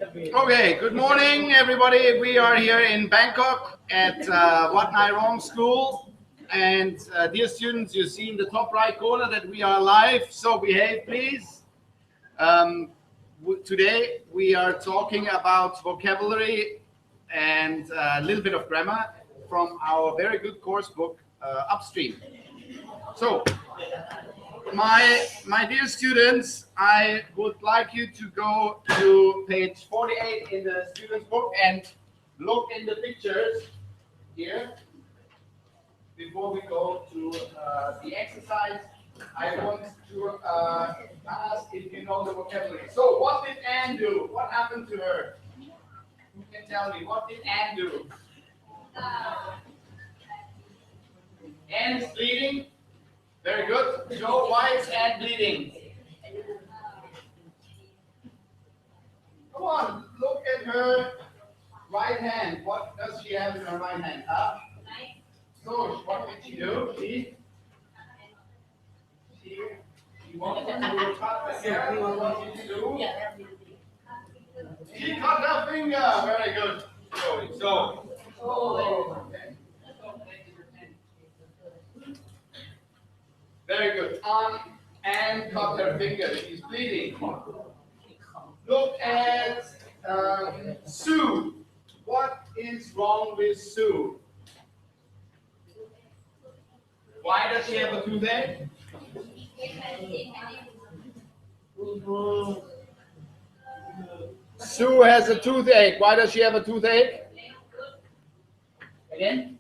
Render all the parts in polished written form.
Okay, good morning, everybody. We are here in Bangkok at Nairongschool. And dear students, you see in the top right corner that we are live, so behave, please. Today we are talking about vocabulary and a little bit of grammar from our very good course book, Upstream. So, my dear students, I would like you to go to page 48 in the student's book and look in the pictures here. Before we go to the exercise, I want to ask if you know the vocabulary. So, what did Anne do? What happened to her? Who can tell me? What did Anne do? Anne is bleeding. Very good. Joe, why is Anne bleeding? Come on, look at her right hand. What does she have in her right hand? So, what did she do? She wanted to cut the hair. What did she do? She cut her finger. Very good. So. Okay. Very good. And cut her finger. She's bleeding. Look at Sue. What is wrong with Sue? Why does she have a toothache? Sue has a toothache. Why does she have a toothache? Again?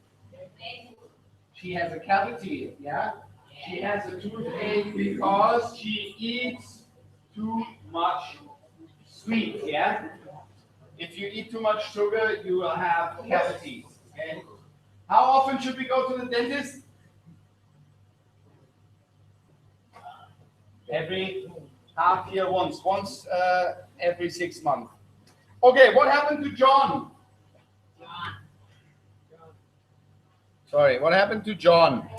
She has a cavity, yeah? She has a toothache because she eats too much sweet, yeah? If you eat too much sugar, you will have cavities, okay? How often should we go to the dentist? Every half year once every 6 months. Okay, what happened to John? Sorry, what happened to John?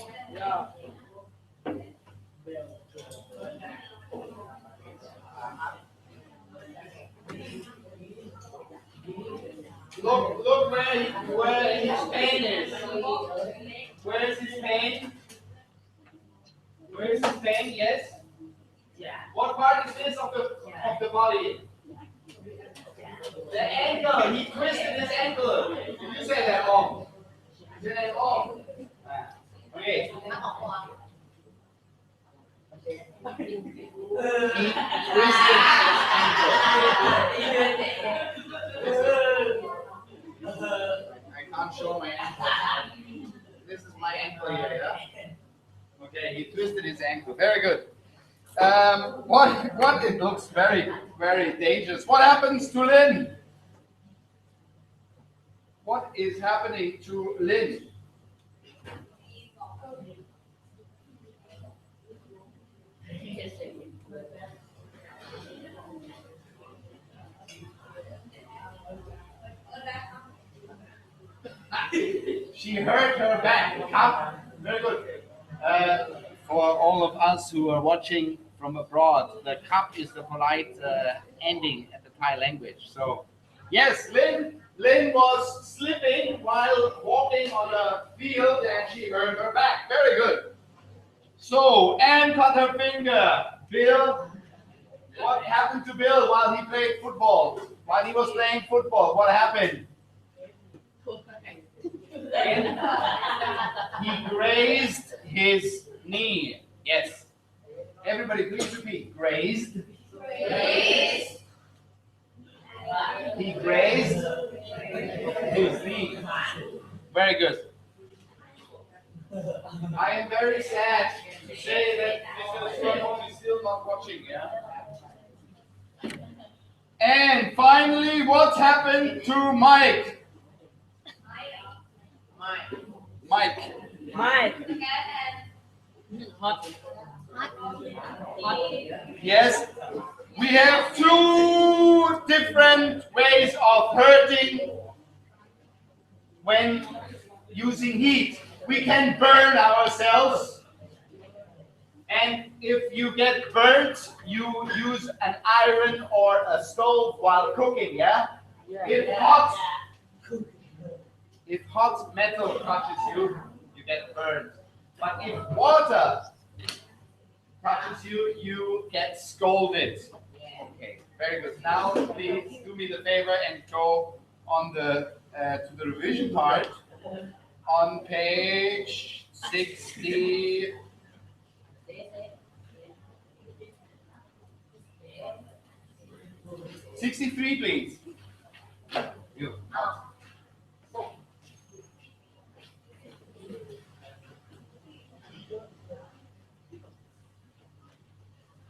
Look where his pain is. Where is his pain? Where is his pain? Yes. What part is this of the body? The ankle. He twisted his ankle. Did you say that wrong? You said that wrong. Okay. He twisted his ankle. I can't show my ankle. This is my ankle here, yeah? Okay, he twisted his ankle. Very good. What it looks very, very dangerous. What happens to Lynn? What is happening to Lynn? She hurt her back. Very good. For all of us who are watching from abroad, the cup is the polite ending at the Thai language. So, yes, Lynn was slipping while walking on a field and she hurt her back. Very good. So, Anne cut her finger. Bill, what happened to Bill while he played football? While he was playing football, what happened? He grazed his knee. Yes. Everybody, please repeat. Grazed. He grazed his knee. Very good. I am very sad to say that Mr. Stronghold is still not watching. Yeah. And finally, what happened to Mike? Mike. Yes, we have two different ways of hurting when using heat. We can burn ourselves And if you get burnt, you use an iron or a stove while cooking, yeah? If hot metal touches you, you get burned. But if water touches you, you get scolded. Okay, very good. Now, please do me the favor and go on the to the revision part on page 60. 63, please. You.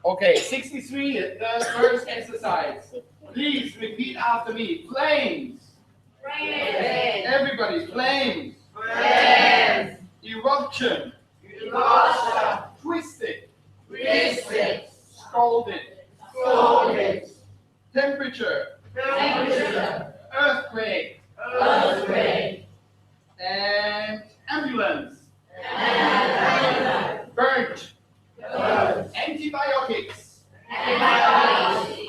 Okay, 63, the first exercise. Please repeat after me. Flames. Flames. Everybody, flames. Flames. Eruption. Eruption. Twisted. Twisted. Scalded. Scalded. Temperature. Temperature. Earthquake. Earthquake. And ambulance. Ambulance. Burnt. Burnt. Antibiotics. Antibiotics.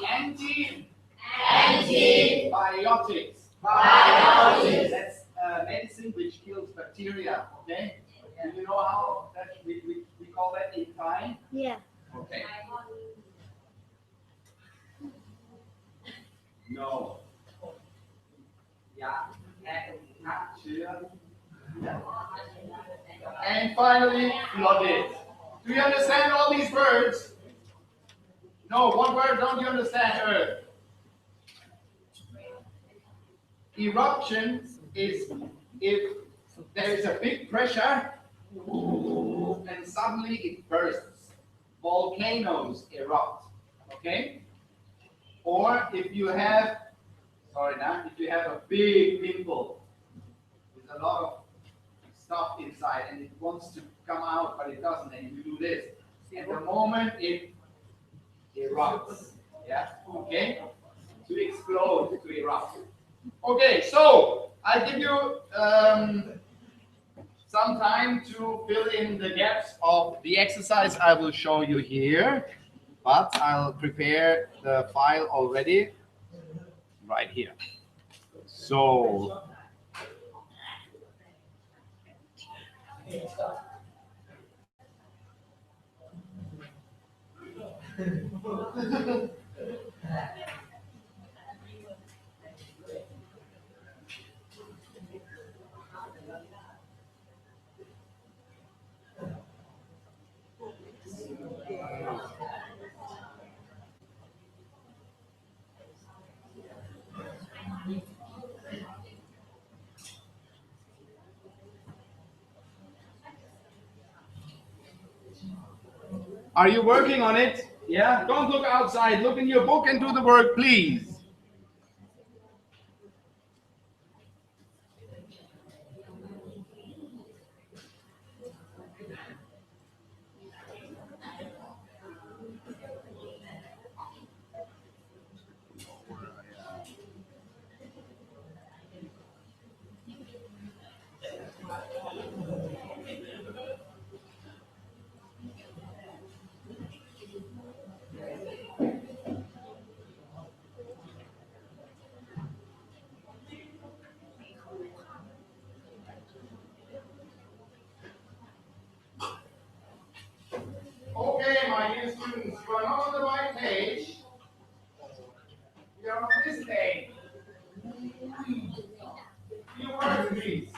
Antibiotics. Biotics. That's medicine which kills bacteria. Okay. Do you know how that we call that in Thai? Yeah. Okay. No. Yeah. And finally, flooded. Do you understand all these words? No, one word don't you understand, Earth? Eruption is if there is a big pressure and suddenly it bursts. Volcanoes erupt. Okay? Or if you have, if you have a big pimple with a lot of stuff inside and it wants to come out but it doesn't, and you do this. At the moment it erupts. Yeah? Okay? To explode, to erupt. Okay, so I give you some time to fill in the gaps of the exercise I will show you here, but I'll prepare the file already right here. So are you working on it? Yeah? Don't look outside. Look in your book and do the work, please. Okay, my dear students, you are not on the right page. You are on this page. Your work, please.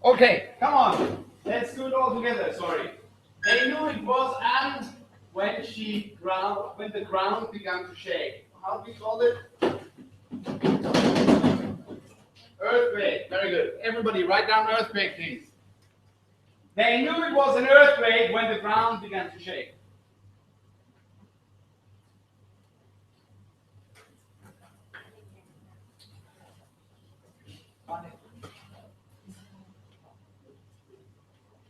Okay, come on. Let's do it all together. Sorry. They knew it was Anne when the ground began to shake. How do we call it? Earthquake. Very good. Everybody, write down earthquake, please. They knew it was an earthquake when the ground began to shake.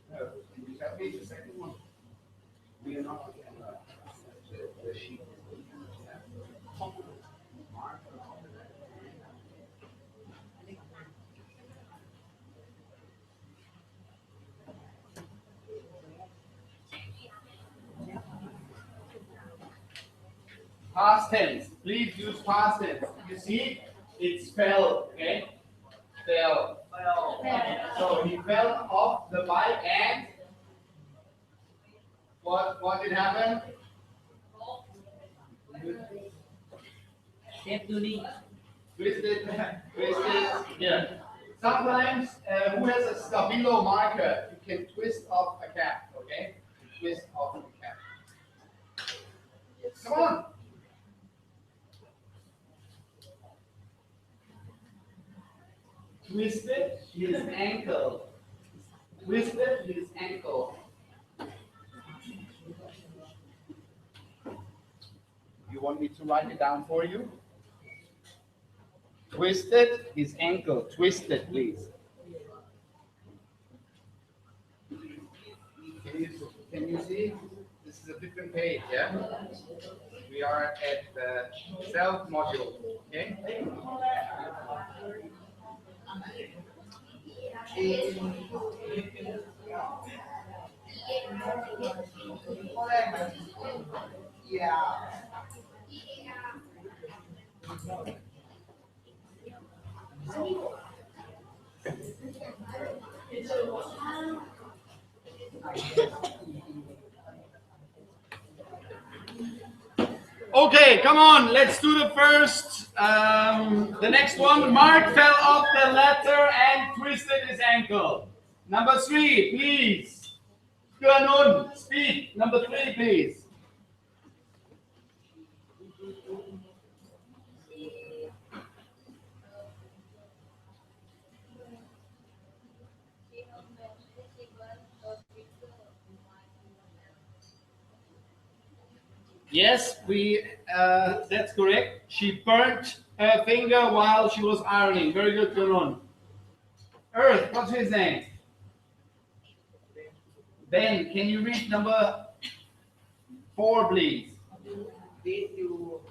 Can you tell me the second one? We are not on camera. Past tense. Please use past tense. You see, it's fell. Okay, fell. So he fell off the bike and what did happen? Twisted, twisted. Yeah. Sometimes, who has a stabilo marker? You can twist off a cap. Okay, twist off a cap. Come on. Twisted his ankle. Twisted his ankle. You want me to write it down for you? Twisted his ankle. Twisted, please. Can you see? This is a different page, yeah? We are at the self module, okay? Okay, come on, let's do the first, the next one. Mark fell off the ladder and twisted his ankle. Number 3, please. Nun, speak. Number 3, please. Yes, that's correct. She burnt her finger while she was ironing. Very good, Nun. Earth, what's his name? Ben, can you read number 4, please? Did you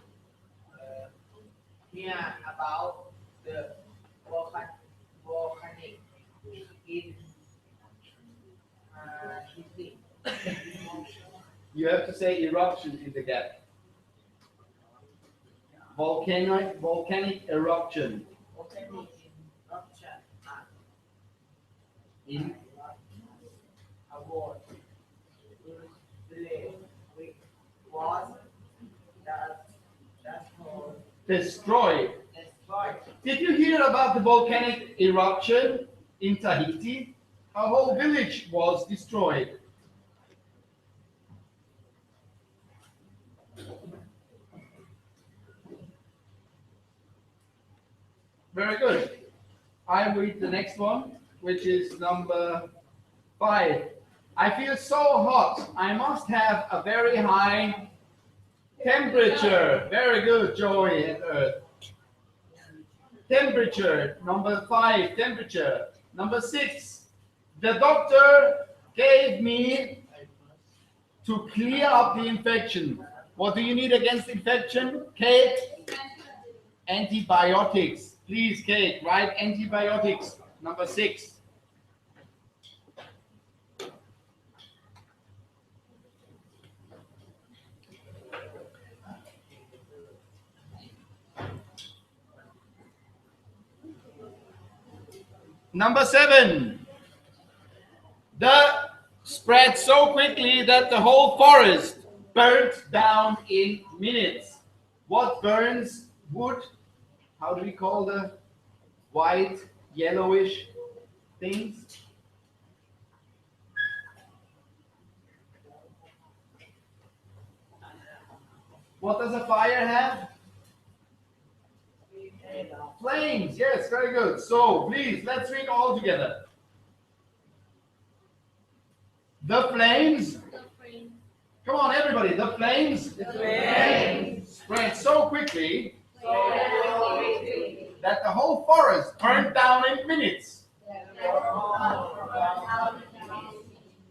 hear about the volcanic in Italy? You have to say eruption in the gap. Volcanic eruption. Volcanic eruption In award was destroyed. destroyed. Did you hear about the volcanic eruption in Tahiti? A whole village was destroyed. Very good. I read the next one, which is number 5. I feel so hot. I must have a very high temperature. Very good, Joey and Earth. Temperature. Number 5, temperature. Number 6, the doctor gave me to clear up the infection. What do you need against infection? Kate? Antibiotics. Please, Kate, write antibiotics. Number 6. Number 7. The spread so quickly that the whole forest burnt down in minutes. What burns wood? How do we call the white, yellowish things? What does a fire have? Flames. Yes, very good. So please, let's read all together. The flames. Come on, everybody. The flames. Spread so quickly that the whole forest burned down in minutes.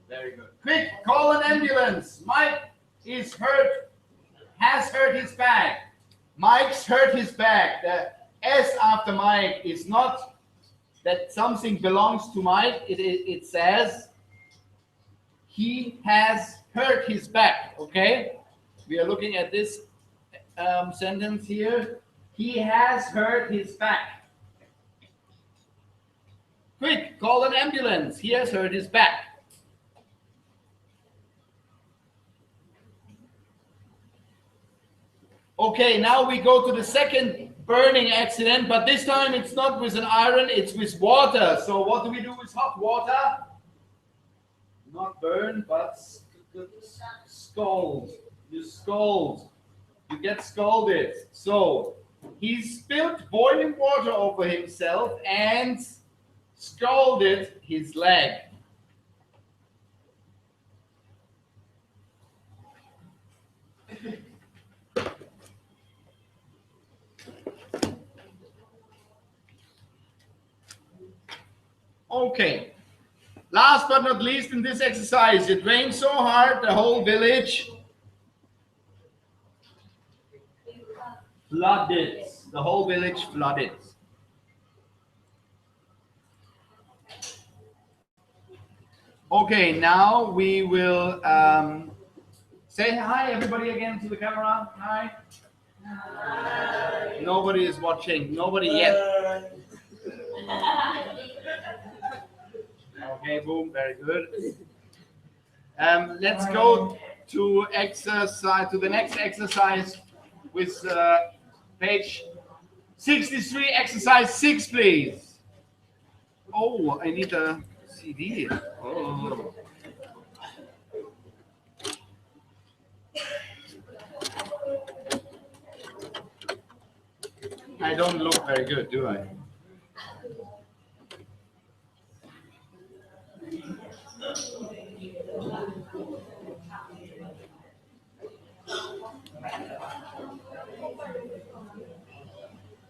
Very good. Quick, call an ambulance. Mike is hurt, has hurt his back. Mike's hurt his back. The S after Mike is not that something belongs to Mike. It says he has hurt his back. Okay? We are looking at this sentence here. He has hurt his back. Quick, call an ambulance. He has hurt his back. Okay, now we go to the second burning accident, but this time it's not with an iron, it's with water. So what do we do with hot water? Not burn, but scald. You scald. You get scalded. So he spilled boiling water over himself and scalded his leg. Okay. Last but not least in this exercise, it rained so hard the whole village flooded. The whole village flooded. Okay, now we will say hi everybody again to the camera. Hi. Hi. Nobody is watching. Nobody yet. Okay, boom, very good. Let's go to the next exercise with page 63, exercise 6, please. Oh, I need a CD. Oh. I don't look very good, do I?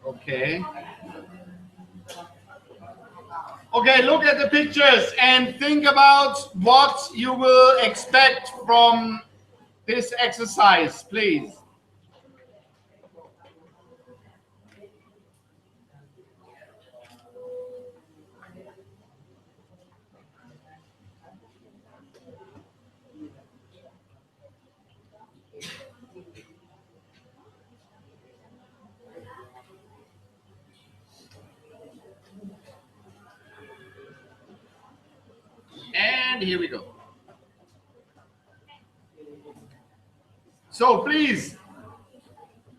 Okay. Okay, look at the pictures and think about what you will expect from this exercise, please. And here we go. So please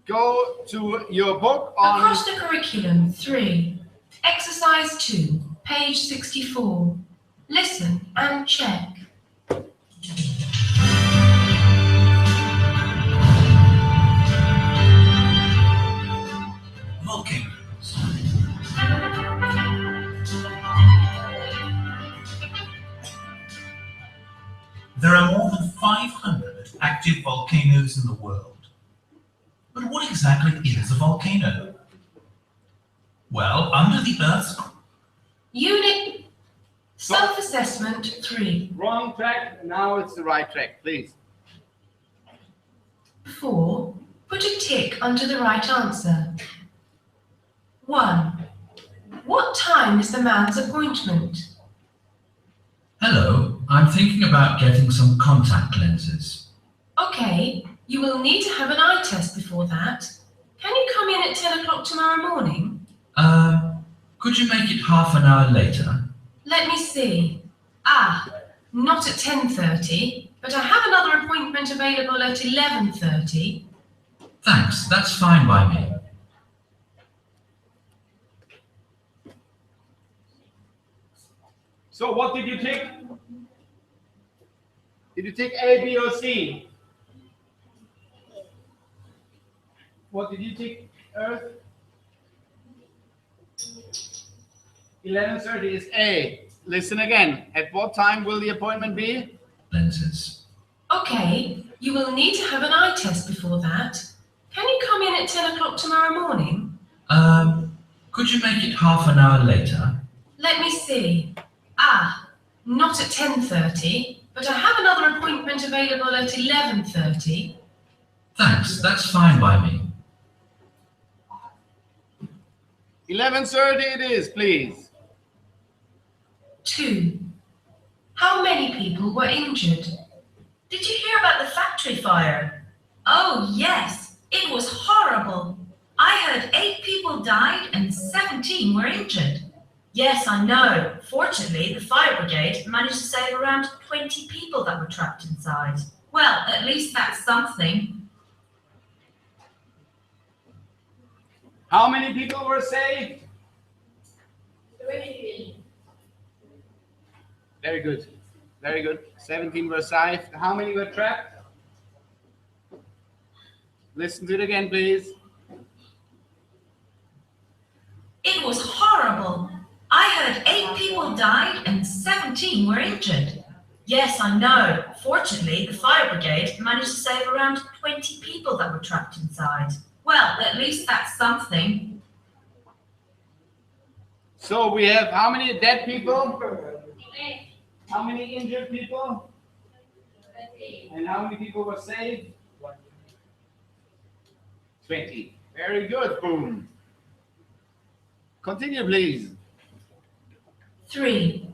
go to your book on Across the curriculum 3, exercise 2, page 64. Listen and check. Volcanoes. There are more than 500 active volcanoes in the world. But what exactly is a volcano? Well, under the Earth's... Unit self-assessment 3. wrong track. Now it's the right track, please. 4. Put a tick under the right answer. 1. What time is the man's appointment? Hello, I'm thinking about getting some contact lenses. Okay, you will need to have an eye test before that. Can you come in at 10 o'clock tomorrow morning? Could you make it half an hour later? Let me see. Not at 10:30, but I have another appointment available at 11:30. Thanks, that's fine by me. So what did you take? Did you take A, B, or C? What did you take, Earth? 11:30 is A. Listen again. At what time will the appointment be? Lenses. Okay, you will need to have an eye test before that. Can you come in at 10 o'clock tomorrow morning? Could you make it half an hour later? Let me see. Not at 10:30, but I have another appointment available at 11:30. Thanks, that's fine by me. 11:30 it is, please. 2. How many people were injured? Did you hear about the factory fire? Oh, yes. It was horrible. I heard 8 people died and 17 were injured. Yes, I know. Fortunately, the fire brigade managed to save around 20 people that were trapped inside. Well, at least that's something. How many people were saved? 3. Very good. Very good. 17 were saved. How many were trapped? Listen to it again, please. It was horrible. I heard 8 people died and 17 were injured. Yes, I know. Fortunately, the fire brigade managed to save around 20 people that were trapped inside. Well, at least that's something. So we have how many dead people? How many injured people? And how many people were saved? 20. Very good. Boom. Continue, please. 3.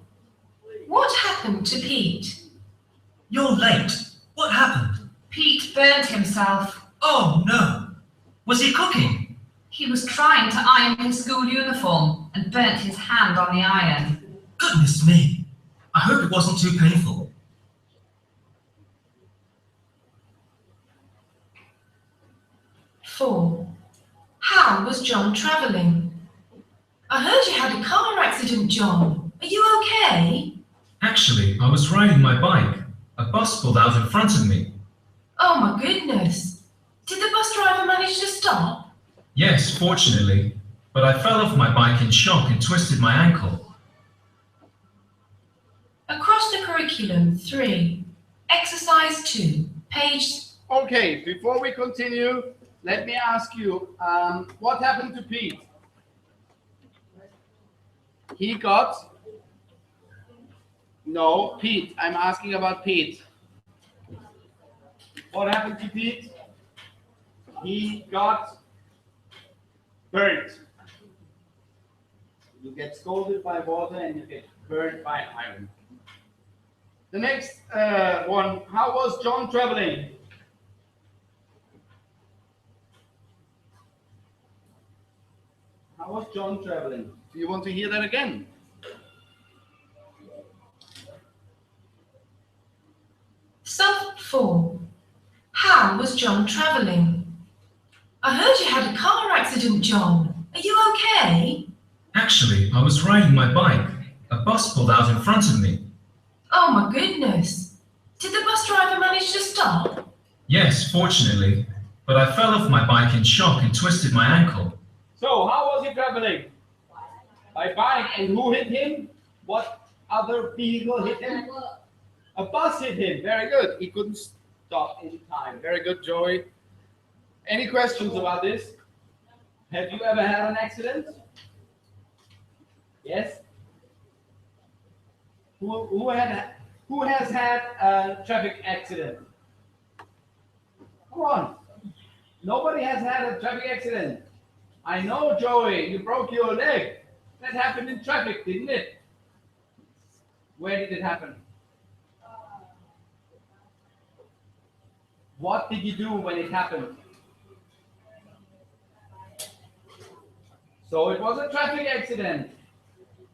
What happened to Pete? You're late. What happened? Pete burned himself. Oh, no. Was he cooking? He was trying to iron his school uniform and burnt his hand on the iron. Goodness me. I hope it wasn't too painful. 4. How was John travelling? I heard you had a car accident, John. Are you okay? Actually, I was riding my bike. A bus pulled out in front of me. Oh my goodness. Did the bus driver manage to stop? Yes, fortunately. But I fell off my bike in shock and twisted my ankle. Across the curriculum, 3. Exercise 2, page... Okay, before we continue, let me ask you, what happened to Pete? He got... No, Pete. I'm asking about Pete. What happened to Pete? He got burnt. You get scalded by water and you get burnt by iron. The next one, how was John traveling? How was John traveling? Do you want to hear that again? Sub 4. How was John travelling? I heard you had a car accident, John. Are you okay? Actually, I was riding my bike. A bus pulled out in front of me. Oh my goodness. Did the bus driver manage to stop? Yes, fortunately. But I fell off my bike in shock and twisted my ankle. So, how was he traveling? By bike, and who hit him? What other vehicle hit him? A bus hit him. Very good. He couldn't stop in time. Very good, Joey. Any questions about this? Have you ever had an accident? Yes? Who has had a traffic accident? Come on. Nobody has had a traffic accident. I know, Joey, you broke your leg. That happened in traffic, didn't it? Where did it happen? What did you do when it happened? So it was a traffic accident.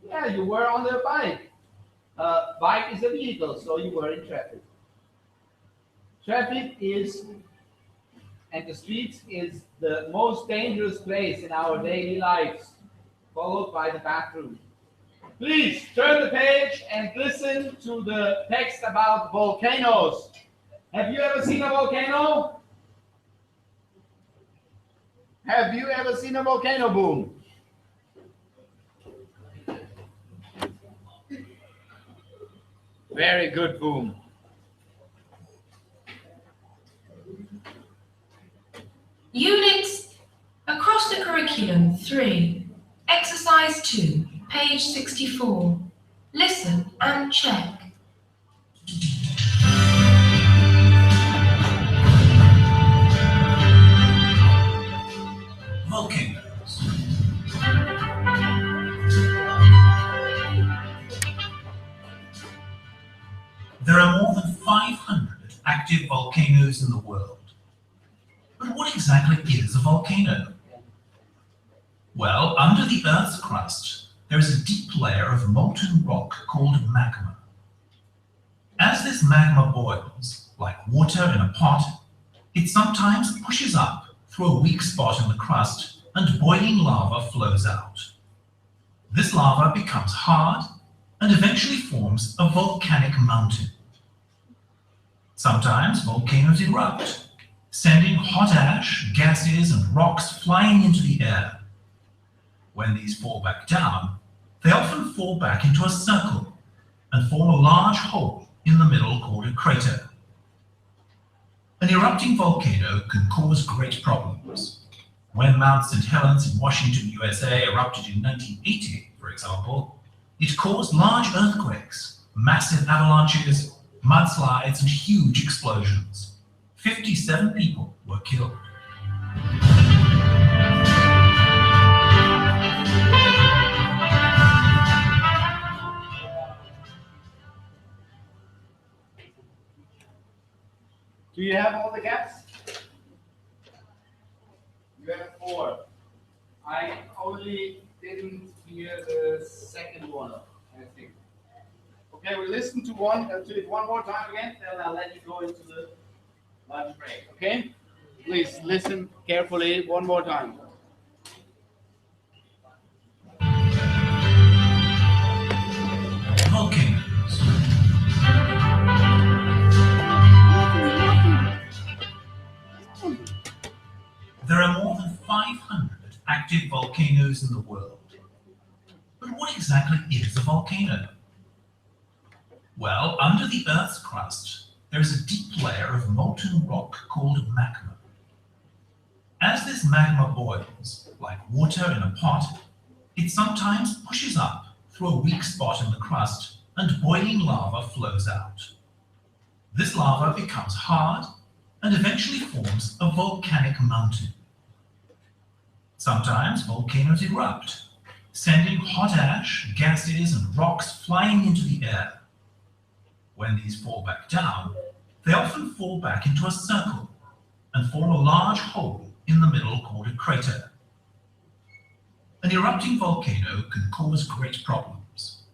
Yeah, you were on the bike. Bike is a vehicle, so you were in traffic. Traffic is, and the streets is the most dangerous place in our daily lives, followed by the bathroom. Please turn the page and listen to the text about volcanoes. Have you ever seen a volcano? Have you ever seen a volcano, Boom? Very good, Boom. Units across the curriculum 3. Exercise 2, page 64. Listen and check. Volcanoes. There are more than 500 active volcanoes in the world. But what what exactly is a volcano? Well, under the Earth's crust, there is a deep layer of molten rock called magma. As this magma boils, like water in a pot, it sometimes pushes up through a weak spot in the crust and boiling lava flows out. This lava becomes hard and eventually forms a volcanic mountain. Sometimes volcanoes erupt, sending hot ash, gases, and rocks flying into the air. When these fall back down, they often fall back into a circle and form a large hole in the middle called a crater. An erupting volcano can cause great problems. When Mount St. Helens in Washington, USA erupted in 1980, for example, it caused large earthquakes, massive avalanches, mudslides, and huge explosions. 57 people were killed. Do you have all the gaps? You have 4. I only didn't hear the second one, I think. Okay, we listen to it one more time again, then I'll let you go into the lunch break. Okay? Please listen carefully one more time. Volcanoes. There are more than 500 active volcanoes in the world. But what exactly is a volcano? Well, under the Earth's crust, there is a deep layer of molten rock called magma. As this magma boils, like water in a pot, it sometimes pushes up through a weak spot in the crust and boiling lava flows out. This lava becomes hard and eventually forms a volcanic mountain. Sometimes volcanoes erupt, sending hot ash, gases, and rocks flying into the air. When these fall back down, they often fall back into a circle and form a large hole in the middle called a crater. An erupting volcano can cause great problems.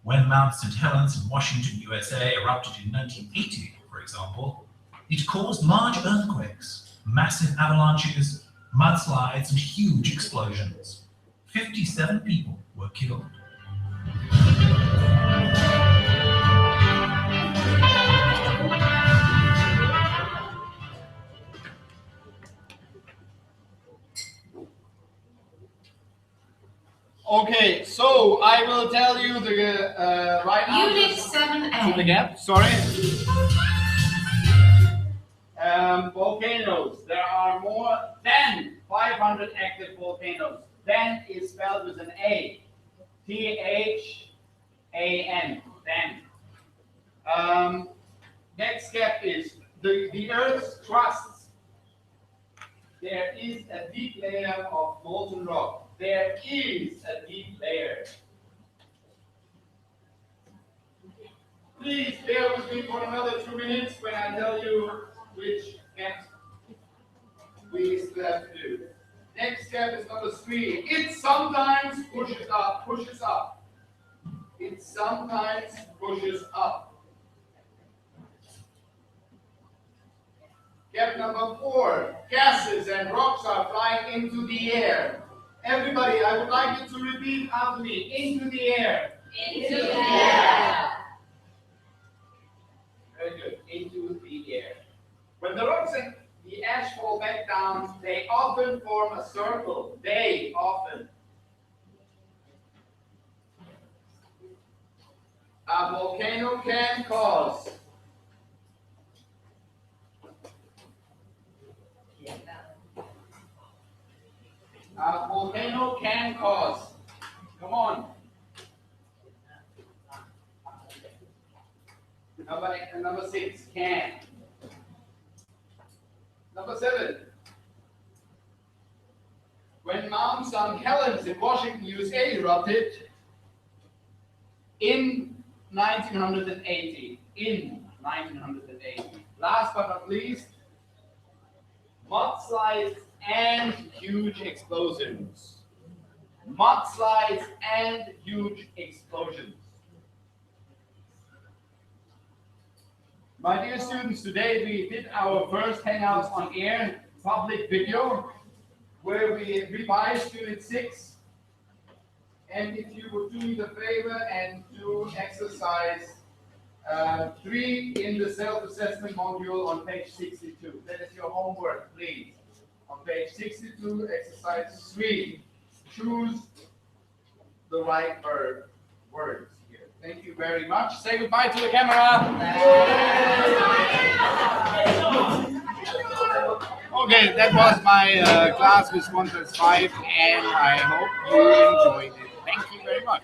When Mount St. Helens in Washington, USA erupted in 1980, for example, it caused large earthquakes, massive avalanches, mudslides, and huge explosions. 57 people were killed. Okay, so I will tell you the right Unit answers 7A. to the gap. Sorry. Volcanoes. There are more than 500 active volcanoes. Then is spelled with an A. T-H-A-N. Then. Next gap is the Earth's crust. There is a deep layer of molten rock. There is a deep layer. Please bear with me for another 2 minutes when I tell you which gap we still have to do. Next step is number 3. It sometimes pushes up. It sometimes pushes up. Gap number 4. Gases and rocks are flying into the air. Everybody, I would like you to repeat after me. Into the air. Into the air. Very good. Into the air. When the rocks and the ash fall back down, they often form a circle. They often. A volcano can cause. A volcano can cause. Come on. Number 6, can. Number 7. When Mount St. Helens in Washington, USA erupted in 1980. Last but not least, Mudslides and huge explosions. Mudslides and huge explosions. My dear students, today we did our first Hangouts on Air public video where we revised Unit 6. And if you would do me the favor and do exercise 3 in the self-assessment module on page 62. That is your homework, please. On page 62, exercise 3. Choose the right words here. Thank you very much. Say goodbye to the camera. Okay, that was my class with 1+5, and I hope you enjoyed it. Thank you very much.